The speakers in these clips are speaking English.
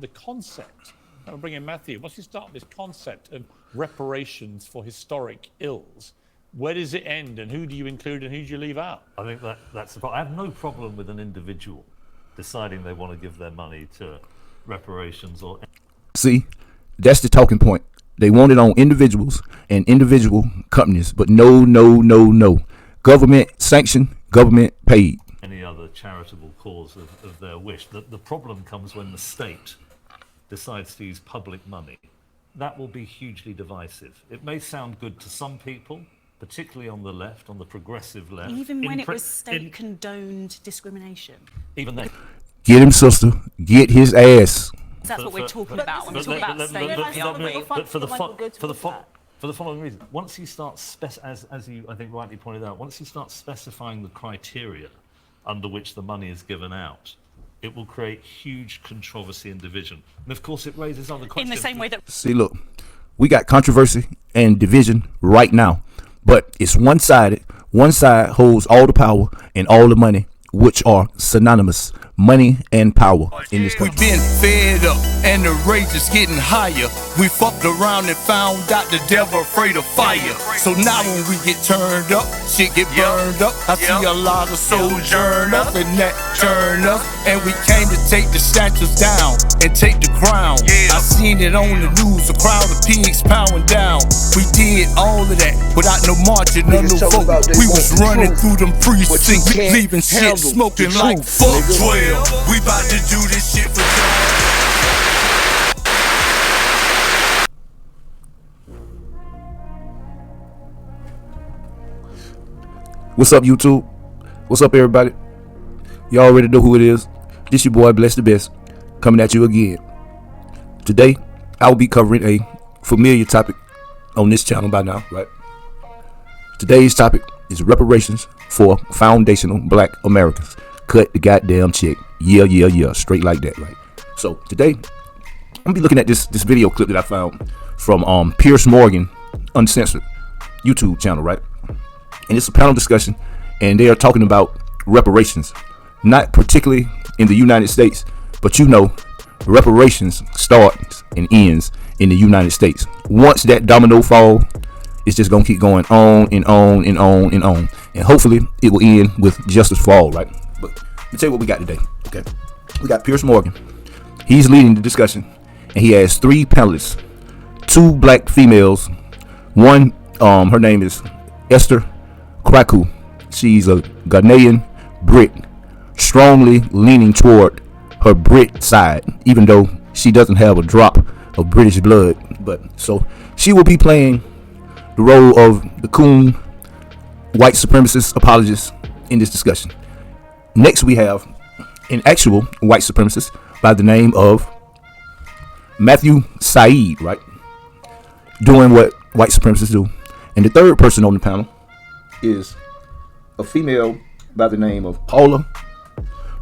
the concept, I'll bring in Matthew, once you start this concept of reparations for historic ills, where does it end and who do you include and who do you leave out? I think that's the problem. I have no problem with an individual deciding they want to give their money to reparations or... See, that's the talking point. They want it on individuals and individual companies, but no. Government sanctioned, government paid. Any other charitable cause of their wish. The problem comes when the state decides to use public money. That will be hugely divisive. It may sound good to some people, particularly on the left, on the progressive left. Even when it was state-condoned discrimination. Even then. Get him, sister. Get his ass. That's what we're talking about when we talk about state-funding. But for the following reason, once you start, as you I think rightly pointed out, once you start specifying the criteria under which the money is given out, it will create huge controversy and division. And of course, it raises other questions. In the same way that... See, look, we got controversy and division right now, but it's one-sided. One side holds all the power and all the money, which are synonymous. Money and power in this country. We've been fed up and the rage is getting higher. We fucked around and found out the devil afraid of fire. So now when we get turned up, shit get burned up. I see a lot of souls burn up and that turn up. And we came to take the statues down and take the crown. I seen it on the news, a crowd of pigs powering down. We did all of that without no marching or no vote. We was running through them precincts, leaving shit smoking like fuck 12. We about to do this shit for What's up, YouTube? What's up, everybody? You already know who it is. This your boy, Bless the Best, coming at you again. Today, I will be covering a familiar topic on this channel by now, right? Today's topic is reparations for foundational Black Americans. Cut the goddamn check. Yeah. Straight like that, right? So today, I'm gonna be looking at this video clip that I found from Piers Morgan Uncensored YouTube channel, right? And it's a panel discussion, and they are talking about reparations, not particularly in the United States, but you know, reparations starts and ends in the United States. Once that domino fall, it's just gonna keep going on and on and on and on, and hopefully it will end with justice for all, right? But let me tell you what we got today. Okay, we got Piers Morgan. He's leading the discussion, and he has three panelists, two black females. One, her name is Esther Kwaku. She's a Ghanaian Brit, strongly leaning toward her Brit side, even though she doesn't have a drop of British blood. But so she will be playing the role of the coon white supremacist apologist in this discussion. Next, we have an actual white supremacist by the name of Matthew Said, right? Doing what white supremacists do. And the third person on the panel is a female by the name of Paula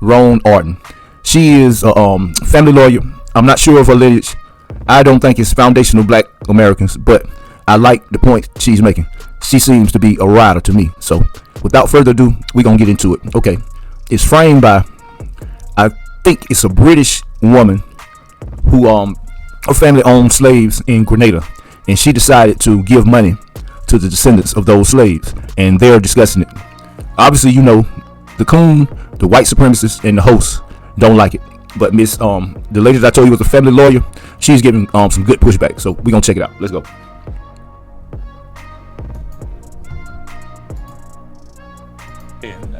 Roan Arden. She is a family lawyer. I'm not sure of her lineage. I don't think it's foundational Black Americans, but I like the point she's making. She seems to be a rider to me. So without further ado, we're going to get into it. Okay. It's framed by, I think it's a British woman who her family owned slaves in Grenada, and she decided to give money to the descendants of those slaves, and they're discussing it. Obviously, you know, the coon, the white supremacists, and the host don't like it. But Miss the lady that I told you was a family lawyer, she's giving some good pushback. So we're gonna check it out. Let's go.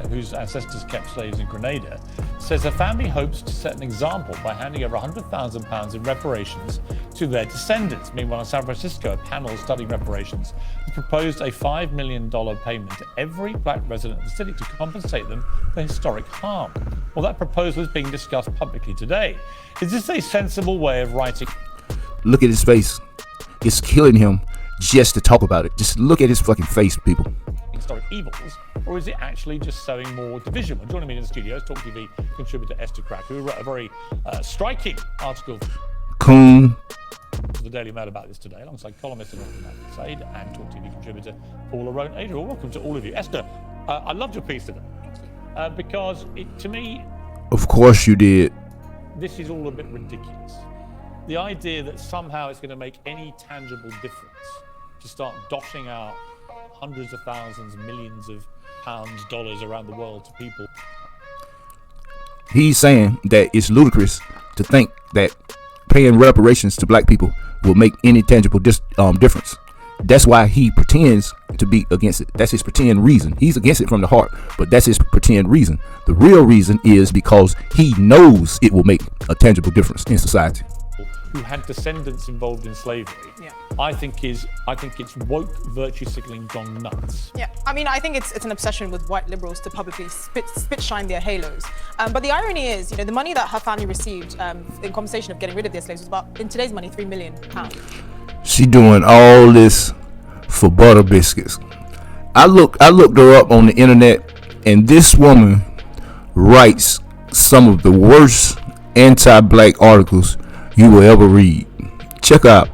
Whose ancestors kept slaves in Grenada, says her family hopes to set an example by handing over £100,000 in reparations to their descendants. Meanwhile, in San Francisco, a panel studying reparations has proposed a $5 million payment to every Black resident of the city to compensate them for historic harm. Well, that proposal is being discussed publicly today. Is this a sensible way of writing? Look at his face. It's killing him just to talk about it. Just look at his fucking face, people. Historic evils, or is it actually just sowing more division? Well, joining me in the studio is Talk TV contributor Esther Kwaku, who wrote a very striking article Coon to the Daily Mail about this today, alongside columnist and author Matthew Said and Talk TV contributor Paula Roan. Adrian, welcome to all of you. Esther, I loved your piece today because it, to me, of course you did. this is all a bit ridiculous. The idea that somehow it's going to make any tangible difference to start doshing out hundreds of thousands, millions of pounds, dollars around the world to people. He's saying that it's ludicrous to think that paying reparations to black people will make any tangible difference. That's why he pretends to be against it. That's his pretend reason. He's against it from the heart, but that's his pretend reason. The real reason is because he knows it will make a tangible difference in society. Who had descendants involved in slavery, I think it's woke virtue signaling gone nuts. Yeah, I mean, I think it's an obsession with white liberals to publicly spit shine their halos. But the irony is, the money that her family received in compensation of getting rid of their slaves was about, in today's money, £3 million. She doing all this for butter biscuits. I looked her up on the internet, and this woman writes some of the worst anti-black articles you will ever read. Check out.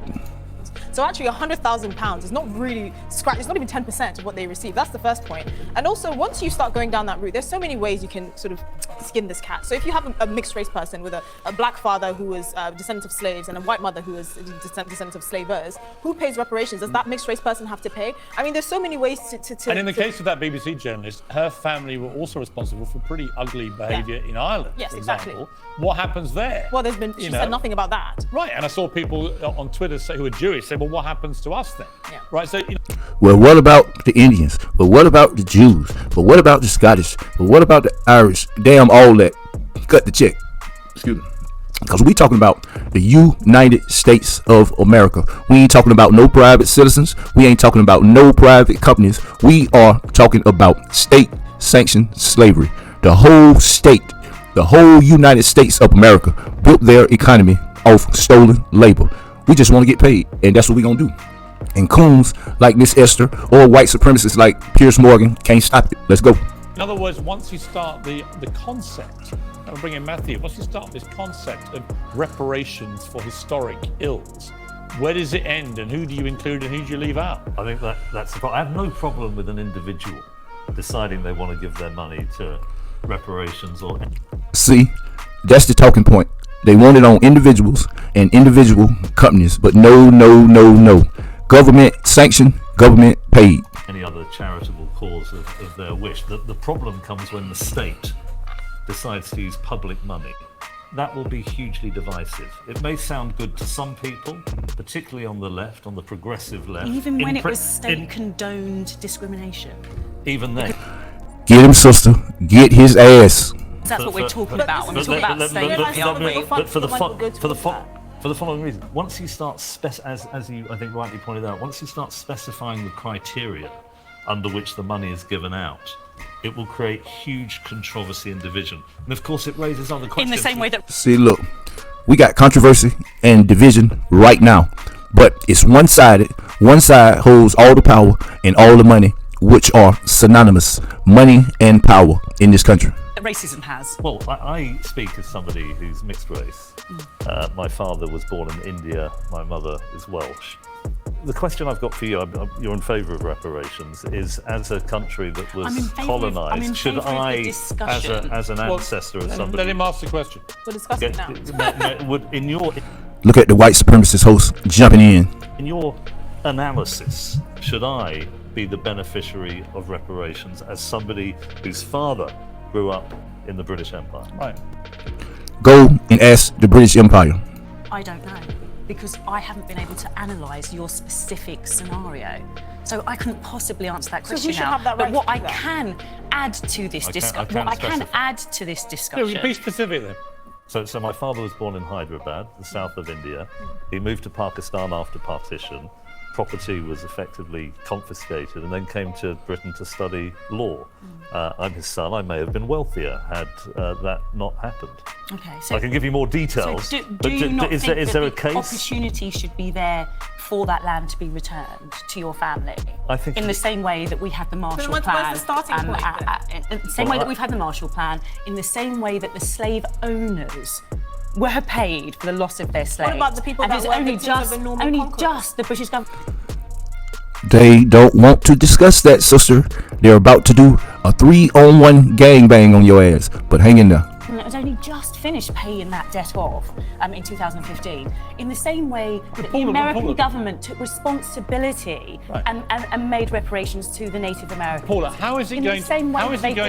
So actually £100,000 is not really it's not even 10% of what they receive. That's the first point. And also, once you start going down that route, there's so many ways you can sort of skin this cat. So if you have a mixed race person with a black father who is a descendant of slaves and a white mother who is a descendant of slavers, who pays reparations? Does that mixed race person have to pay? I mean, there's so many ways to and in the case of that BBC journalist, her family were also responsible for pretty ugly behaviour in Ireland, yes, for exactly. example. What happens there? Well, she said nothing about that. Right, and I saw people on Twitter who are Jewish say, well, what happens to us then? Yeah. Right, so well, what about the Indians? But what about the Jews? But what about the Scottish? But what about the Irish? Damn, all that. Cut the check. Excuse me. Because we talking about the United States of America. We ain't talking about no private citizens. We ain't talking about no private companies. We are talking about state-sanctioned slavery. The whole state, the whole United States of America built their economy off stolen labor. We just want to get paid, and that's what we gonna do. And coons like Miss Esther or white supremacists like Piers Morgan can't stop it. Let's go. in other words, once you start the concept, I'll bring in Matthew, once you start this concept of reparations for historic ills, where does it end, and who do you include and who do you leave out? I think that's the problem. I have no problem with an individual deciding they want to give their money to reparations or... See, that's the talking point. They want it on individuals and individual companies, but no. Government sanctioned, government paid. Any other charitable cause of their wish. The problem comes when the state decides to use public money. That will be hugely divisive. It may sound good to some people, particularly on the left, on the progressive left. Even when it was state-condoned discrimination. Even then. Get him, sister. Get his ass. That's what we're talking about when we talk about state, aren't we? But for the following reason, once you start, as you I think rightly pointed out, once you start specifying the criteria under which the money is given out, it will create huge controversy and division. And of course, it raises other questions. In the same way that... See, look, we got controversy and division right now, but it's one-sided. One side holds all the power and all the money, which are synonymous, money and power in this country. Racism has. Well, I speak as somebody who's mixed race. My father was born in India, my mother is Welsh. The question I've got for you, you're in favour of reparations, is as a country that was colonised, should I, as an ancestor of somebody... Let him ask the question. We're discussing now. Look at the white supremacist host jumping in. In your analysis, should I be the beneficiary of reparations as somebody whose father grew up in the British Empire? Right. Go and ask the British Empire. I don't know, because I haven't been able to analyse your specific scenario. So I couldn't possibly answer that question now. But what I can add to this discussion... Yeah, be specific then. So my father was born in Hyderabad, the south of India. He moved to Pakistan after partition. Property was effectively confiscated and then came to Britain to study law. I'm his son. I may have been wealthier had that not happened. Okay, so I can give you more details. So do you not think there a the case? Opportunity should be there for that land to be returned to your family? I think in the same way that we had the Marshall Plan. Where's the starting point in the same way that we've had the Marshall Plan, in the same way that the slave owners were paid for the loss of their slaves. What about the people that were victims of the Norman Conquest? Just the British government. They don't want to discuss that, sister. They're about to do a 3-on-1 gangbang on your ass. But hang in there. government has only just finished paying that debt off in 2015. In the same way that the American government took responsibility and made reparations to the Native Americans. Paula, how is it going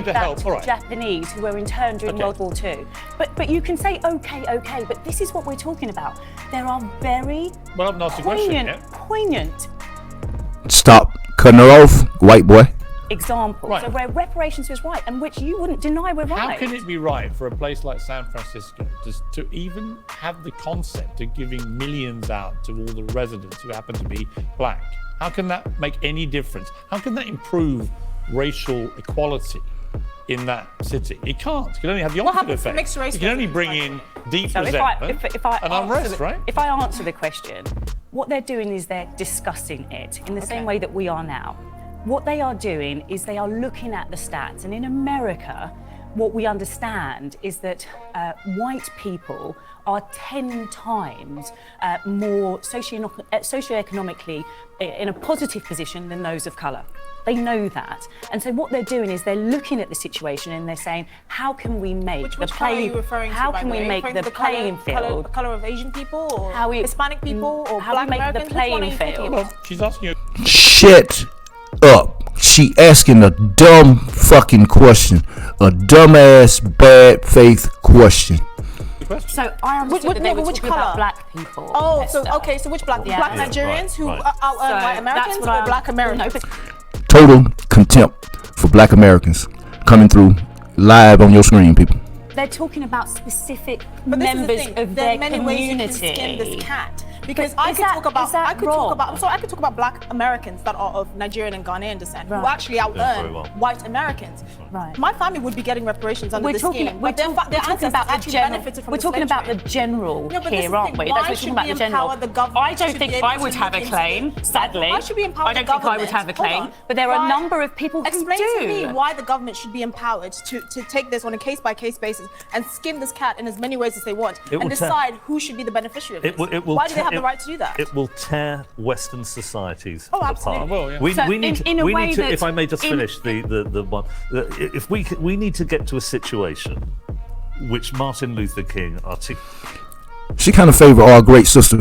to help? All right. Japanese who were interned during World War II. But you can say, okay, but this is what we're talking about. There are very poignant Stop cutting her off, white boy. examples. Right. So where reparations was right and which you wouldn't deny were right. How can it be right for a place like San Francisco to even have the concept of giving millions out to all the residents who happen to be black? How can that make any difference? How can that improve racial equality in that city? It can't. It can only have the opposite effect. Mixed race it can only bring in deep So resentment and unrest, right? If I answer the question, what they're doing is they're discussing it in the same way that we are now. What they are doing is they are looking at the stats. And in America, what we understand is that white people are 10 times more socioeconomically in a positive position than those of colour. They know that. And so what they're doing is they're looking at the situation and they're saying, how can we make the playing field? Colour of Asian people or Hispanic people or how black we make Americans? the playing field? Well, she's asking you. Shut up. She asking a dumb fucking question. A dumbass, bad faith question. So I understood that they were which talking colour? about black people. Oh, Esther. so okay, so which black Nigerians who right. out white Americans or black Americans? No, but Total contempt for black Americans coming through live on your screen, people. they're talking about specific But this is the members thing, of there their are many ways you can community. skin this cat. Because But I is could that- talk about is that wrong? I could talk about black Americans that are of Nigerian and Ghanaian descent who Right. actually out very earn well. white Americans. Right. My family would be getting reparations under We're the talking, scheme. we're but their talking ancestors about the actually general. benefited from We're the talking slave about the trade. general No, but this is here, the aren't thing. we? Why That's what we're should talking about we the general. empower the government I don't to think be able I to would have a look into claim, this? sadly. Why should we empower I don't the think I would government? have a claim, Hold on. but there are a Why- number of people who Explain do. to me why the government should be empowered to take this on a case-by-case basis and skin this cat in as many ways as they want It and will tear- decide who should be the beneficiary of It will, this. it will Why do they te- have the it- right to do that? It will tear Western societies Oh, apart. absolutely. It will, yeah. We So need in a way to, that if I may just in- finish the one. If we need to get to a situation which Martin Luther King articulated. She kind of favor our great sister,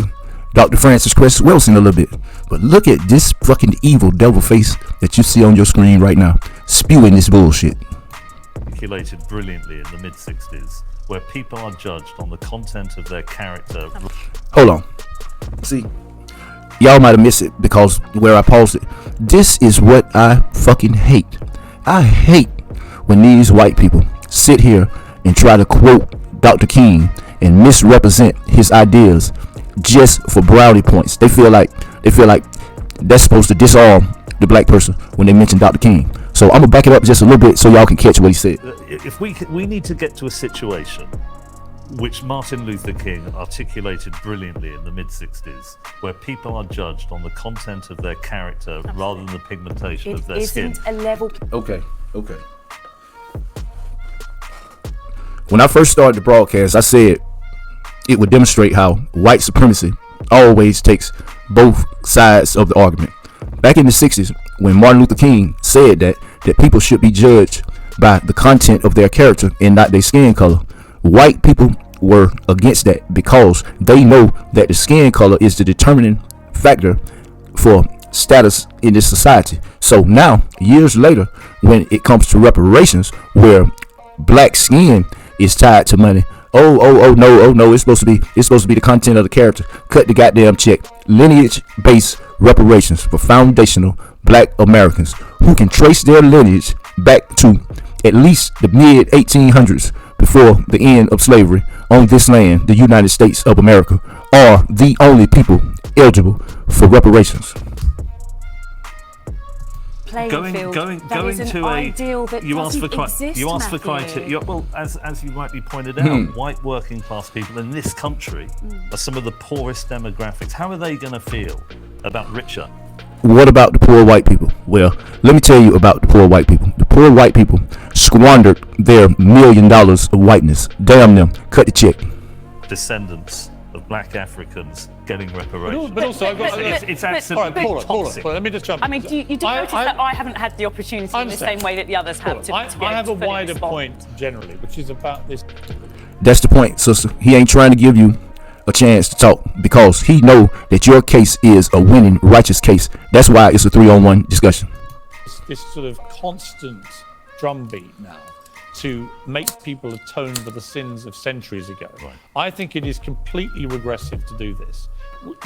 Dr. Frances Cress Wilson, a little bit. But look at this fucking evil devil face that you see on your screen right now, spewing this bullshit. Brilliantly in the mid-60s, where people are judged on the content of their character. Hold on. See, y'all might have missed it because where I paused it. This is what I fucking hate. I hate when these white people sit here and try to quote Dr. King and misrepresent his ideas just for brownie points. They feel like that's supposed to disarm the black person when they mention Dr. King. So I'm gonna back it up just a little bit so y'all can catch what he said. If we need to get to a situation which Martin Luther King articulated brilliantly in the mid-60s, where people are judged on the content of their character rather than the pigmentation It of their skin. isn't a level. Okay. When I first started the broadcast, I said it would demonstrate how white supremacy always takes both sides of the argument. Back in the 60s, when Martin Luther King said that people should be judged by the content of their character and not their skin color, white people were against that because they know that the skin color is the determining factor for status in this society. So now, years later, when it comes to reparations, where black skin is tied to money, oh no, it's supposed to be the content of the character. Cut the goddamn check. Lineage-based reparations for foundational black Americans who can trace their lineage back to at least the mid 1800s, before the end of slavery on this land, the United States of America, are the only people eligible for reparations. Going to ideal that you asked for exist, you asked for Matthew. criteria. Well, as you rightly pointed out, white working class people in this country are some of the poorest demographics. How are they going to feel about richer? What about the poor white people? Well, let me tell you about the poor white people. The poor white people squandered their $1 million of whiteness. Damn them. Cut the check. Descendants of black Africans getting reparations. But also, I've got. It's All absolutely right, Paula, toxic. let me just jump. I mean, you do notice that I haven't had the opportunity in the understand. same way that the others have to be I have able a to fully wider respond. point generally, which is about this. That's the point, sister. He ain't trying to give you a chance to talk because he know that your case is a winning, righteous case. That's why it's a 3-on-1 discussion. This sort of constant drumbeat now to make people atone for the sins of centuries ago. Right. I think it is completely regressive to do this.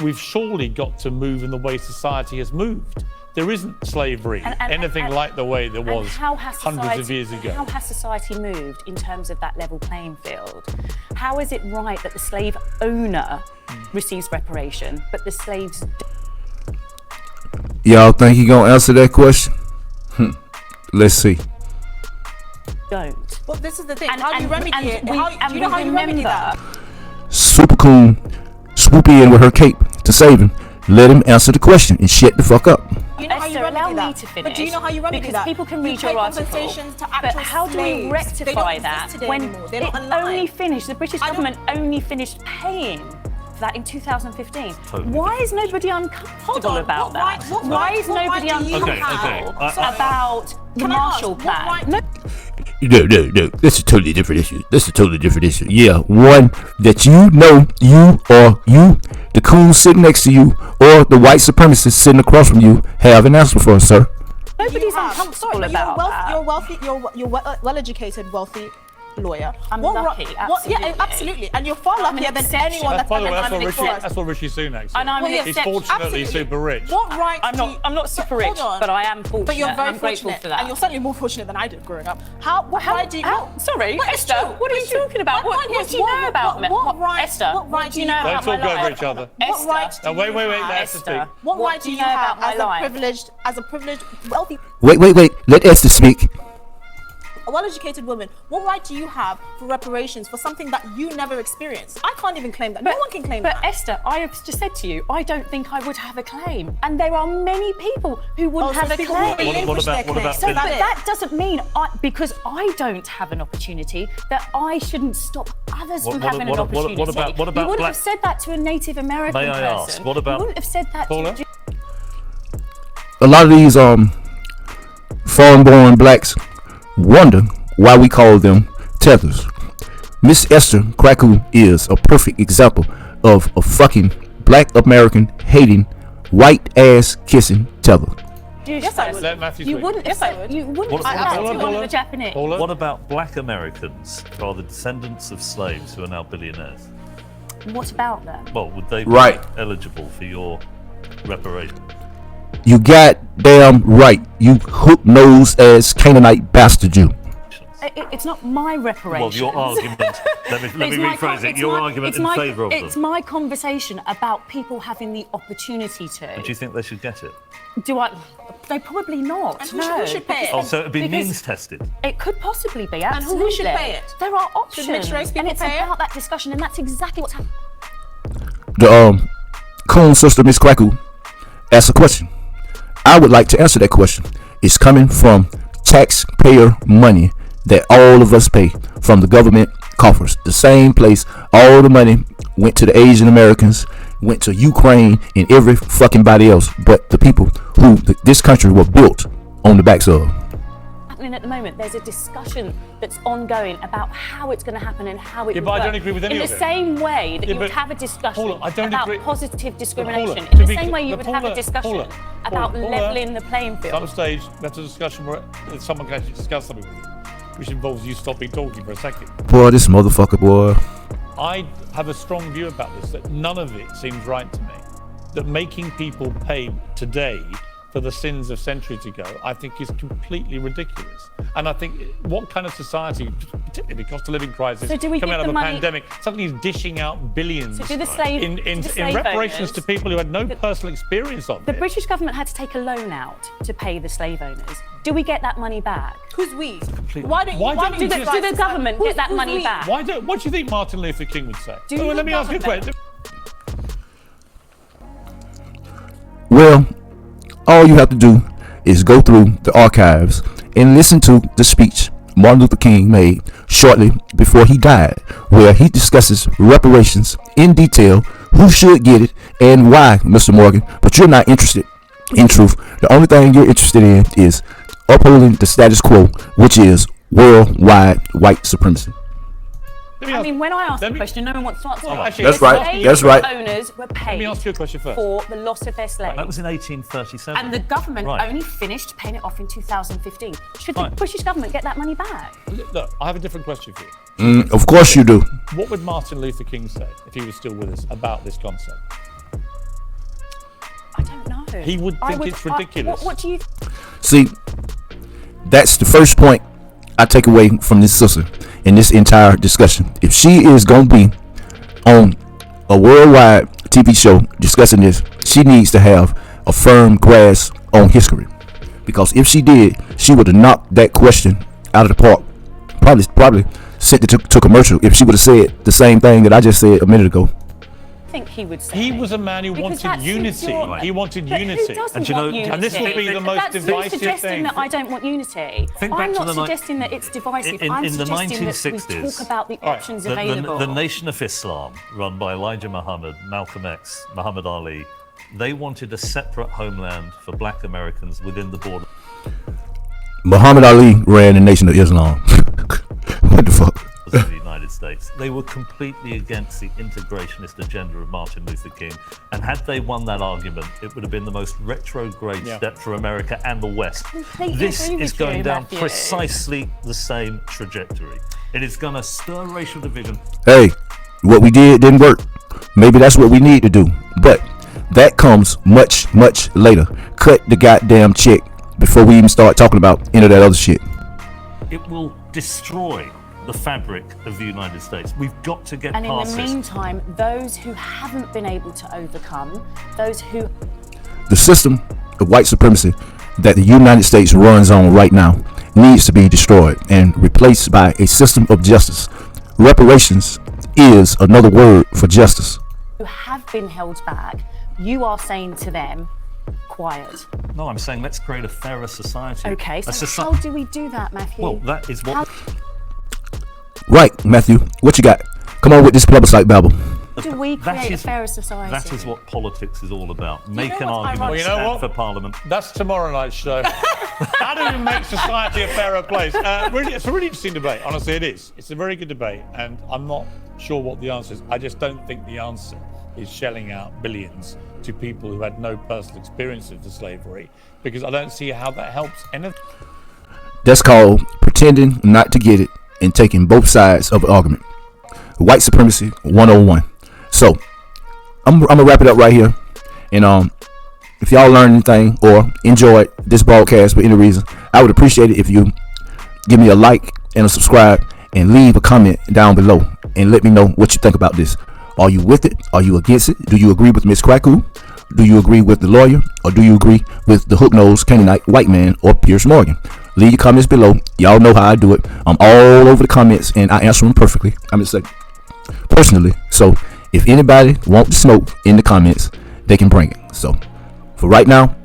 We've surely got to move in the way society has moved. There isn't slavery, anything like the way there was hundreds of years ago. How has society moved in terms of that level playing field? How is it right that the slave owner receives reparation, but the slaves Y'all think he gonna answer that question? Let's see. don't? Well, this is the thing. How do you remedy it? Do you know how you remember remedy that? Super Coon swoop in with her cape to save him. Let him answer the question and shut the fuck up. You know how you Esther, allow remedy me that? to finish. But do you know how you remedy because that? people can You read pay your article. compensations to But actual how do we slaves. They rectify don't that exist today when anymore. They're it not alive. only finished, the British I don't- government only finished paying for that in 2015? Totally Why is nobody uncomfortable about that? Why is nobody do you uncomfortable have? about the Can I ask, Marshall what Plan? right- No, No. That's a totally different issue. Yeah, one that you know, you, the coon sitting next to you, or the white supremacist sitting across from you have an answer for, sir. nobody's have. uncomfortable Sorry, but about that. You're wealthy. You're well-educated, wealthy lawyer. I'm What lucky, yeah, absolutely. And you're far I'm an luckier than exception. anyone that's By the way, ever that's done what it before us. Rishi Sunak said. And I'm Well, an yes, He's exception. fortunately absolutely. super rich. What right? I'm not super but rich, hold on. but I am fortunate. But you're very and I'm grateful fortunate, for that. and you're certainly more fortunate than I did growing up. What right do you? Sorry, But it's Esther, true. what are you It's true. talking about? What do you know about me? What right? Esther, What right do you know Don't about my talk over life? each other. What right do Now, wait, you wait, have? that's the thing. Esther, What right do you know have about my life? as a privileged, wealthy, Wait. Let Esther speak. a well-educated woman? What right do you have for reparations for something that you never experienced? I can't even claim that. No one can claim But that. Esther, I have just said to you, I don't think I would have a claim, and there are many people who wouldn't so have a people claim. will relinquish their what about claim. So, Billy? but that doesn't mean because I don't have an opportunity that I shouldn't stop others from having an opportunity. what about you wouldn't black- have said that to a Native American May I person. ask, what about- You wouldn't have said that Paula? to A lot of these foreign-born blacks wonder why we call them Tethers. Miss Esther Kraku is a perfect example of a fucking black American hating, white ass kissing tether. Yes, I would. Let Matthew You speak. wouldn't Yes, have I said would. you wouldn't What- have said that to Paula, one of the Japanese. Paula? What about black Americans who are the descendants of slaves who are now billionaires? What about them? Well, would they be Right. eligible for your reparation? You goddamn right, you hook-nosed ass Canaanite bastard you. It's not my Well, reparations. your argument. let me It's my rephrase it. it's Your my- argument it's in my- favour of It's them. my conversation about people having the opportunity to. Do you think they should get it? Do I? They probably not. And who no. should- who should pay it? Oh, so it'd be Because- means tested. It could possibly be, who absolutely. should pay it? There are options. mixed race people and it's pay it? about that discussion, and that's exactly what's happening. The coon sister Miss Kraku asked a question. I would like to answer that question. It's coming from taxpayer money that all of us pay from the government coffers. The same place all the money went to the Asian Americans, went to Ukraine and every fucking body else, but the people who this country was built on the backs of. Happening at the moment, there's a discussion that's ongoing about how it's going to happen and how it Yeah, will but I work. don't agree with any in of the it. same way that Yeah, you would but have a discussion Paula, I don't about agree. positive discrimination, Paula, in to the be same cl- way you but would have a Paula, discussion Paula, about Paula, levelling the playing At field. some stage, that's a discussion where someone can actually discuss something with you, which involves you stopping talking for a second. Boy, this motherfucker, boy. I have a strong view about this, that none of it seems right to me. That making people pay today for the sins of centuries ago, I think is completely ridiculous. And I think what kind of society, particularly the cost of living crisis, So do we coming give out of the a money- pandemic, suddenly is dishing out billions So do the slave- in do the slave reparations owners- to people who had no personal experience of The it. British government had to take a loan out to pay the slave owners. Do we get that money back? Who's we? Why don't you Do just- the government get that who's money we? back? What do you think Martin Luther King would say? Do Well, the let me ask you a government- question. Well, all you have to do is go through the archives and listen to the speech Martin Luther King made shortly before he died, where he discusses reparations in detail, who should get it, and why, Mr. Morgan. But you're not interested in truth. The only thing you're interested in is upholding the status quo, which is worldwide white supremacy. I mean, when I asked the question, no one wants to answer. actually, That's right. That's right. Owners were paid Let me ask you a question first. for the loss of their slaves. That was in 1837. And the government Right. only finished paying it off in 2015. Should the Right. British government get that money back? Look, I have a different question for you. Of course you do. What would Martin Luther King say if he was still with us about this concept? I don't know. He would think it's ridiculous. What do you? See, that's the first point I take away from this sister in this entire discussion. If she is going to be on a worldwide TV show discussing this, she needs to have a firm grasp on history. Because if she did, she would have knocked that question out of the park. Probably sent it to commercial if she would have said the same thing that I just said a minute ago. I think he would say. He was a man who Because wanted that suits unity. your- He wanted But unity. Who doesn't And you want know- unity? and this would be the most That's divisive suggesting thing. that I don't want unity. Think back I'm to not the ni- suggesting that it's divisive. in I'm the suggesting that we 1960s, talk about the options the available. Nation of Islam, run by Elijah Muhammad, Malcolm X, Muhammad Ali, they wanted a separate homeland for black Americans within the border Muhammad Ali ran the Nation of Islam. What the fuck? of the United States. They were completely against the integrationist agenda of Martin Luther King. And had they won that argument, it would have been the most retrograde step for America and the West. Completely This agree is with going you, down Matthew. precisely the same trajectory. It is going to stir racial division. Hey, what we didn't work. Maybe that's what we need to do. But that comes much, much later. Cut the goddamn check before we even start talking about any of that other shit. It will destroy the fabric of the United States. We've got to get And in past the this. meantime, those who haven't been able to overcome, those who The system of white supremacy that the United States runs on right now needs to be destroyed and replaced by a system of justice. Reparations is another word for justice. have been held back, you are saying to them, quiet. No, I'm saying let's create a fairer society. Okay, A so how do we do that, Matthew? Well, that is what. Right, Matthew, what you got? Come on with this plebiscite babble. How do we create a fairer society? That is what politics is all about. Make know an what's argument, ironic? Well, you know stand what? for Parliament. That's tomorrow night's show. How do we make society a fairer place? Really, it's a really interesting debate. Honestly, it is. It's a very good debate, and I'm not sure what the answer is. I just don't think the answer is shelling out billions to people who had no personal experience of the slavery, because I don't see how that helps anything. That's called pretending not to get it and taking both sides of the argument. White supremacy 101. So I'm gonna wrap it up right here. And if y'all learned anything or enjoyed this broadcast for any reason, I would appreciate it if you give me a like and a subscribe and leave a comment down below and let me know what you think about this. Are you with it? Are you against it? Do you agree with Miss Kraku? Do you agree with the lawyer? Or do you agree with the hook-nosed Canaanite white man or Pierce Morgan? Leave your comments below. Y'all know how I do it. I'm all over the comments and I answer them perfectly. I'm just saying, personally. So if anybody wants to smoke in the comments, they can bring it. So for right now,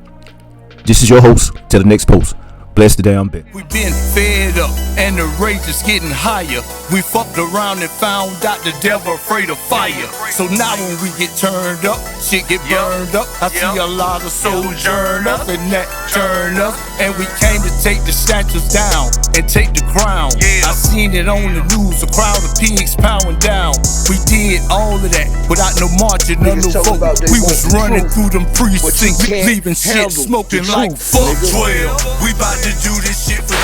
this is your host. Till the next post. Bless the damn bit. We been fed up and the rage is getting higher. We fucked around and found out the devil afraid of fire. So now when we get turned up, shit get burned up. I see a lot of souls burn up and that turn up. And we came to take the statues down and take the crown. I seen it on the news, a crowd of pigs powering down. We did all of that without no marching or no vote. We was running through them precincts, leaving shit smoking like fuck 12. We bout to do this shit for